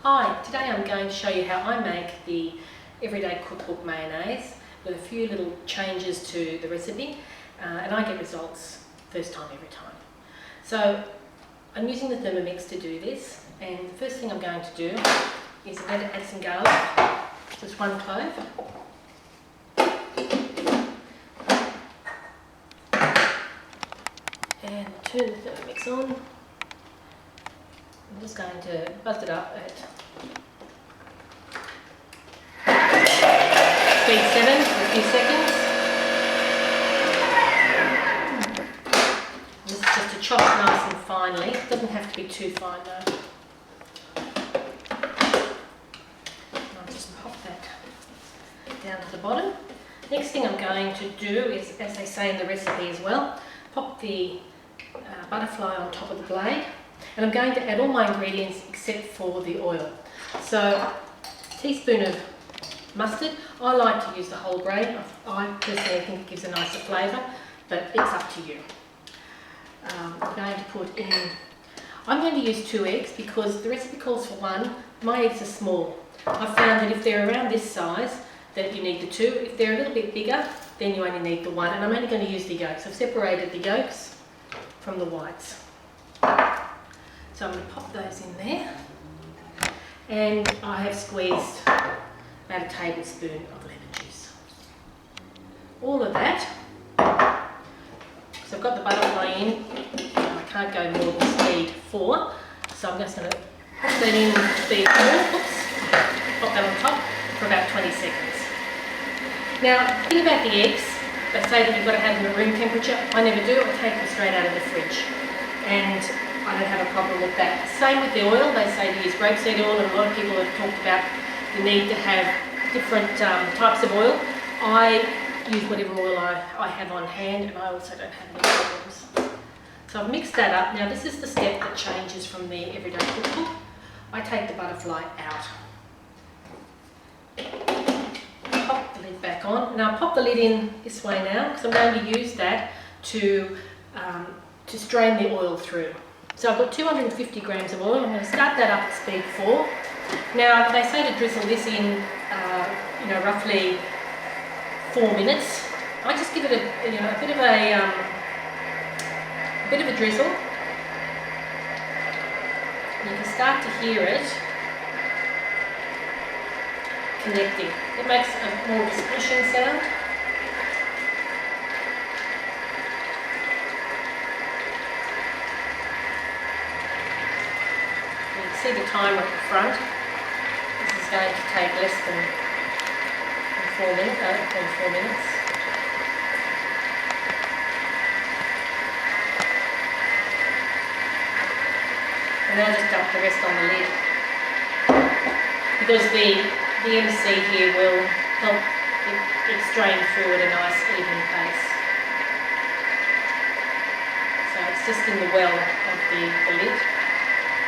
Hi, today I'm going to show you how I make the everyday cookbook mayonnaise with a few little changes to the recipe and I get results first time every time. So I'm using the Thermomix to do this, and the first thing I'm going to do is I'm going to add some garlic, just one clove. And turn the Thermomix on. I'm just going to buzz it up at speed 7 for a few seconds. This is just to chop it nice and finely. It doesn't have to be too fine though. I'll just pop that down to the bottom. Next thing I'm going to do is, as they say in the recipe as well, pop the butterfly on top of the blade. And I'm going to add all my ingredients except for the oil. So, a teaspoon of mustard. I like to use the whole grain. I personally think it gives a nicer flavour, but it's up to you. I'm going to use 2 eggs because the recipe calls for 1. My eggs are small. I've found that if they're around this size, that you need the 2. If they're a little bit bigger, then you only need the 1. And I'm only going to use the yolks. I've separated the yolks from the whites. So I'm going to pop those in there, and I have squeezed about a tablespoon of lemon juice. All of that. So I've got the butterfly in, I can't go more than speed 4, so I'm just going to pop that in speed 4, oops, pop that on top for about 20 seconds. Now, think about the eggs. They say that you've got to have them at room temperature. I never do, I take them straight out of the fridge. And I don't have a problem with that. Same with the oil. They say to use grapeseed oil, and a lot of people have talked about the need to have different types of oil. I use whatever oil I have on hand, and I also don't have any problems. So I've mixed that up. Now this is the step that changes from the everyday cookbook. I take the butterfly out. Pop the lid back on. Now I pop the lid in this way now because I'm going to use that to strain the oil through. So I've got 250 grams of oil. I'm going to start that up at speed 4. Now they say to drizzle this in, roughly 4 minutes. I just give it a bit of a drizzle. You can start to hear it connecting. It makes more of a splishing sound. See the timer at the front. This is going to take less than 4 minutes. And now just dump the rest on the lid. Because the MC here will help it strain through at a nice even pace. So it's just in the well of the lid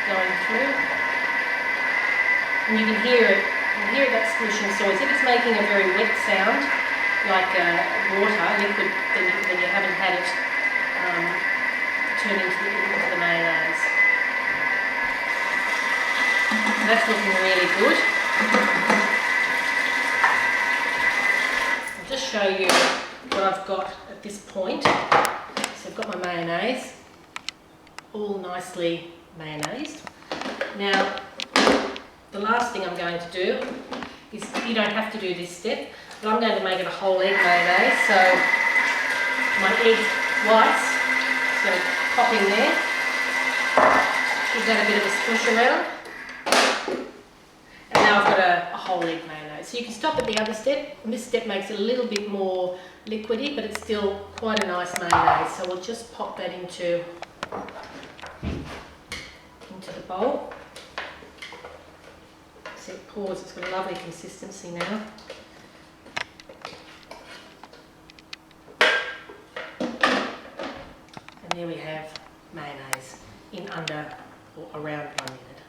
going through, and you can hear it. You hear that splishing noise. If it's making a very wet sound, like water, liquid, then you haven't had it turn into the mayonnaise. So that's looking really good. I'll just show you what I've got at this point. So I've got my mayonnaise, all nicely mayonnaised. Now, the last thing I'm going to do is, you don't have to do this step, but I'm going to make it a whole egg mayonnaise. So my egg whites, so pop in there, give that a bit of a squish around, and now I've got a whole egg mayonnaise. So you can stop at the other step, and this step makes it a little bit more liquidy, but it's still quite a nice mayonnaise. So we'll just pop that into the bowl. So it pours, it's got a lovely consistency now. And there we have mayonnaise in under or around 1 minute.